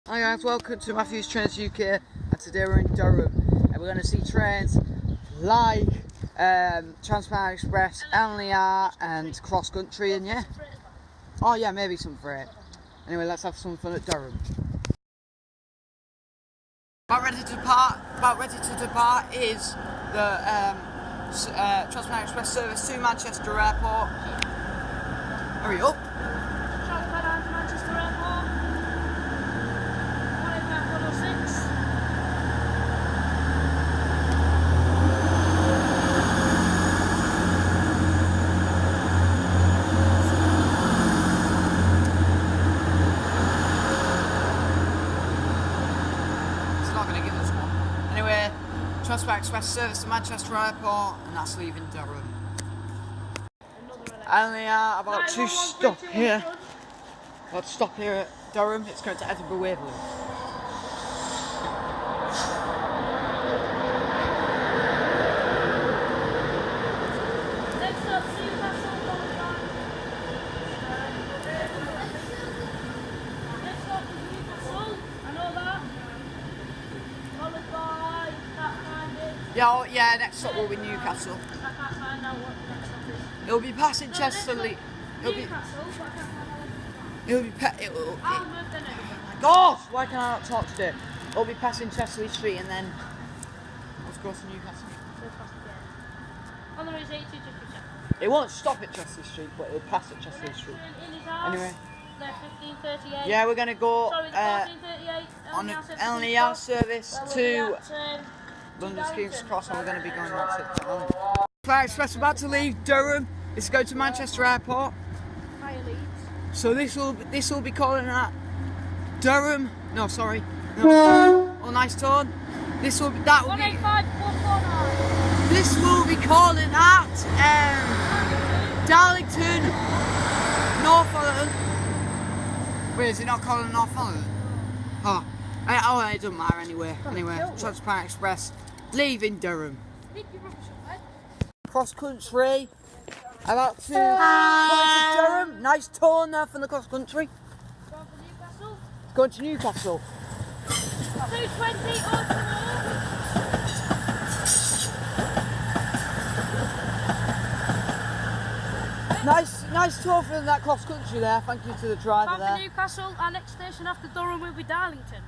Hi guys, welcome to Matthew's Trains UK, and today we're in Durham and we're going to see trains like Transpennine Express, LNER and Cross Country, and yeah. Oh yeah, maybe some freight. Anyway, let's have some fun at Durham. About ready to depart is the Transpennine Express service to Manchester Airport. Hurry up. Transpennine to Manchester Airport. 106. It's not going to give us one. Anyway, Transpennine Express service to Manchester Airport, and that's leaving Durham. And they are about to stop here. About to stop here at Durham. It's going to Edinburgh Waverley. Next up, Newcastle, followed by... Next up is Newcastle, I know that. Followed by that kind of... Yeah, oh, yeah. Next stop will be Newcastle. I can't find out what the next stop is. It'll be passing Chester. Newcastle, It'll be. but I can't find out. It'll be. I'll move the next. Gosh, why can I not talk today? It'll be passing Chesley Street and then let's go to Newcastle. On the way 82 to It won't stop at Chesley Street, but it'll pass at Chesley Street. Anyway. They're 1538. Yeah, we're gonna go Sorry, the 1438 on an LNER LNER service to London Darlington. King's Cross, and we're gonna be going out to Darlington. Transpennine Express about to leave Durham. This is going to Manchester Airport. Higher Leeds. So this will be calling at Durham. No, sorry. No. Oh, nice tone. This will be 185 449. This will be calling at Darlington, Norfolk. Wait, is it not calling Norfolk? Oh, it doesn't matter anyway. Anyway, Transpennine Express leaving Durham. Cross country. About to go to Durham. Nice tone there from the cross country. Going for Newcastle. Going to Newcastle. 220 Arsenal. Nice tour from that cross country there. Thank you to the driver Going for there. Newcastle. Our next station after Durham will be Darlington.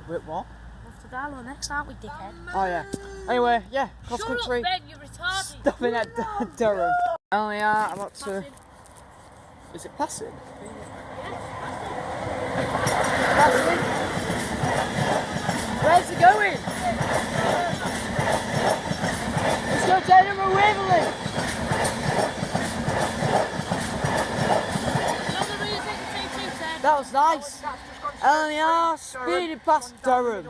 Wait, what? After Darlington next, aren't we, dickhead? Oh yeah. Anyway, yeah, cross Shut country. up, Ben, you're retarded. Stopping at Durham. Oh yeah, about to. Is it passing? Passing? Where's it going? Let's go to Edinburgh Waverley. Another reason to 210. That was nice. LNER speeding past Durham.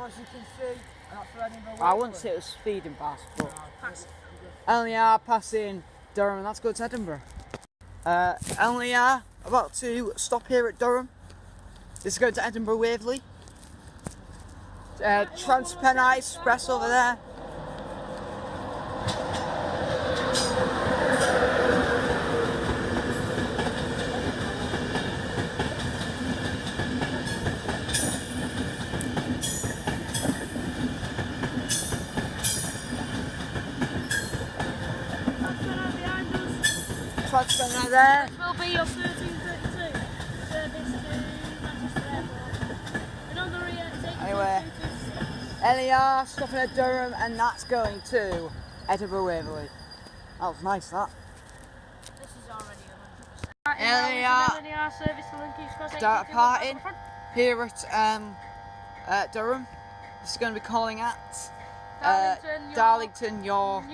I wouldn't say it was speeding past, but LNER passing Durham, and that's good to Edinburgh. LNER about to stop here at Durham. This is going to Edinburgh Waverley. Transpennine Express over there. Behind us. Transpennine there. This will be your 1332 service to Manchester Airport. Another rear is 82 Anyway. LNER stopping at Durham, and that's going to Edinburgh Waverley. That was nice, that. This is already 100%. LNER service to London King's Cross. Departing here at Durham. This is going to be calling at Darlington, York.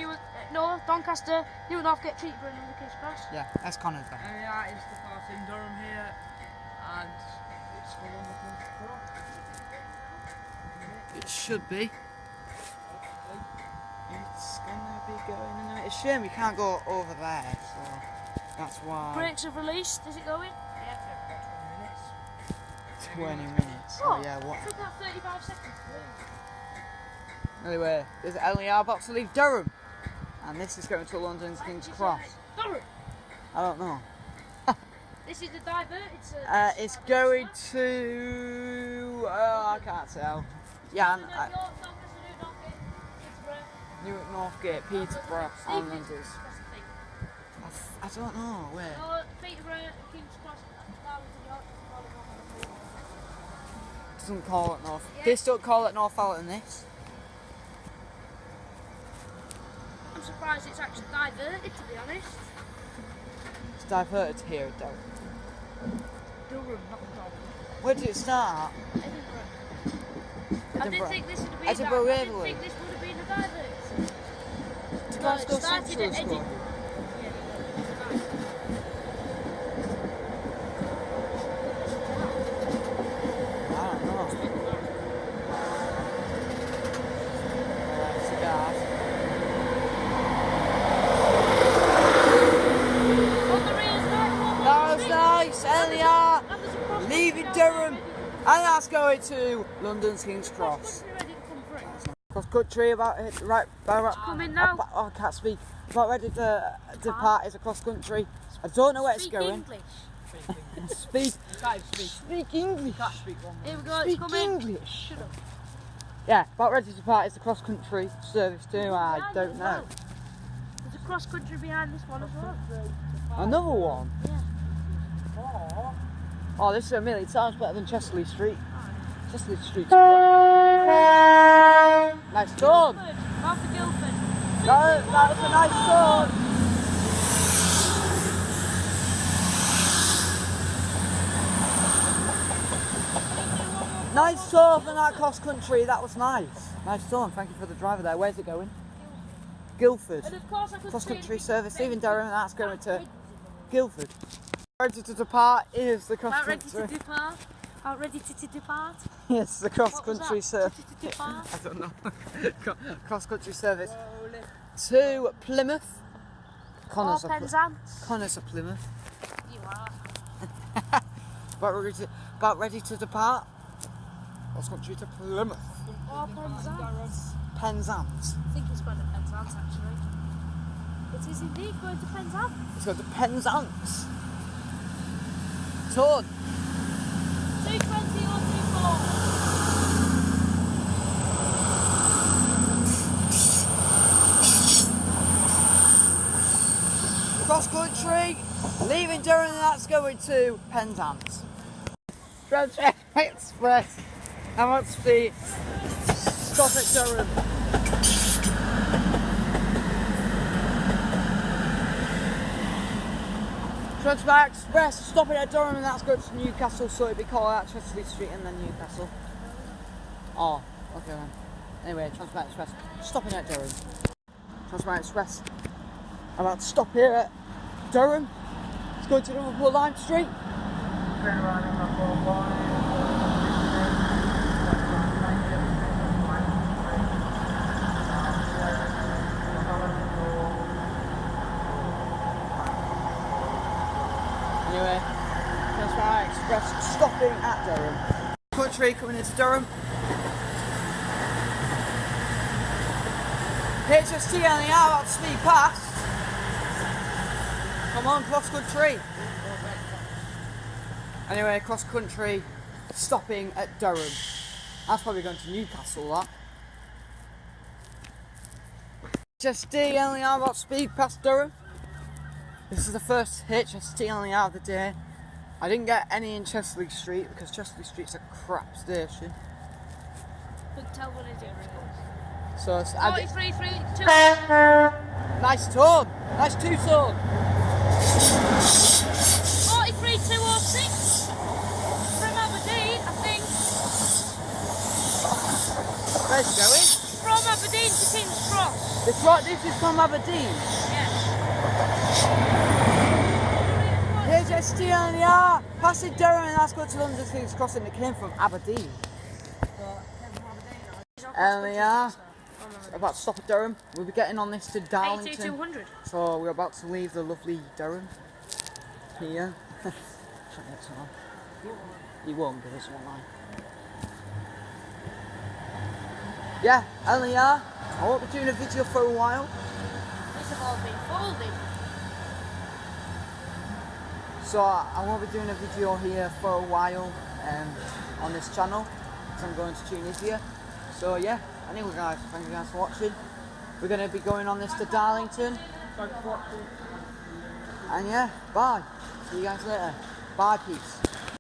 No, Doncaster, New Northgate, Treatburn, and London King's Cross. Yeah, that's Connor's there. LNER is departing Durham here, and it's for London. It should be. It's gonna be going in a... It's a shame we can't go over there, so that's why. Brakes have released, is it going? Yeah, 20 minutes. So yeah, what? Took that 35 seconds. Anyway, there's LNER about to leave Durham, and this is going to London King's Cross. Durham! I don't know. This is the diverted service. It's going to... I can't tell. Yeah, Newark, Northgate, Peterborough, and London. I don't know where. No, Peterborough, King's Cross, Doesn't call it North. Yeah. This don't call it North out in this. I'm surprised it's actually diverted, to be honest. It's diverted here at Durham. Durham, not Durham. Where did it start? Edinburgh. I didn't think this would have been Edinburgh that. I didn't Railway. think this would have been a divert. To No, Glasgow it started Central at School. Edinburgh. I don't know. Cigars. That was nice, Elia. Leaving Durham. And that's going to London's King's Cross. Cross country about it, right? coming now. I can't speak. About ready to depart is across country. I don't know where it's going. English. Speak. Can't speak. Speak English. Can't speak one word. Here we go, it's Speak coming. English. Shut up. Yeah, about ready to depart is the cross country service too. I don't know. There's a cross country behind this one as well. Another one. Yeah. Oh, this is a million times better than Chesterley Street. Chesterley Street's nice tone. After Guildford. That was a nice tone. Nice tone for that cross country. That was nice. Nice tone. Thank you for the driver there. Where's it going? Guildford. And of course I could Cross see country it. service. Leaving Durham, and that's going to Guildford. Ready to depart is the cross About ready to country. depart. About ready to depart. Yes, the cross What was country that? service. To depart. I don't know. Cross country service to Plymouth. Connors Or are Penzance. Connors of Plymouth. You are. About ready to depart. Cross country to Plymouth. Or Penzance. Penzance. I think it's going to Penzance actually. It is indeed going to Penzance. It's going to Penzance. Tone. 220 or 24. Cross country. Leaving Durham, and that's going to Penzance. Transfer Express. How much speed? Stop at Durham. Transfer Express stopping at Durham, and that's going to Newcastle, so it'd be called out Chesterley Street and then Newcastle. Oh, okay then. Anyway, Transfer Express stopping at Durham. Transfer Express about to stop here at Durham. It's going to Liverpool Lime Street. Anyway, Transfer Express stopping at Durham. Country coming into Durham. HST on the hour about to speed past. Come on, cross country. Anyway, cross country stopping at Durham. That's probably going to Newcastle, that. HST on the hour about to speed past Durham. This is the first HST on the hour of the day. I didn't get any in Chesterley Street because Chesterley Street's a crap station. Couldn't tell what it is. So it's 43, 3, 2. nice tone, nice two-tone. 43, 206. From Aberdeen, I think. Where's it going? From Aberdeen to King's Cross. This is from Aberdeen. Yes. HST on the hour, passing Durham, and that's going to London's King's Cross, and it came from Aberdeen. And we are about to stop at Durham. We'll be getting on this to Darlington. 8200. So we're about to leave the lovely Durham here. He won't give us one line. Yeah, and we are. I won't be doing a video for a while. These have all been folded. So I won't be doing a video here for a while on this channel because I'm going to Tunisia. So yeah, anyway guys, thank you guys for watching. We're going to be going on this to Darlington. Thanks for watching. And yeah, bye. See you guys later. Bye, peace.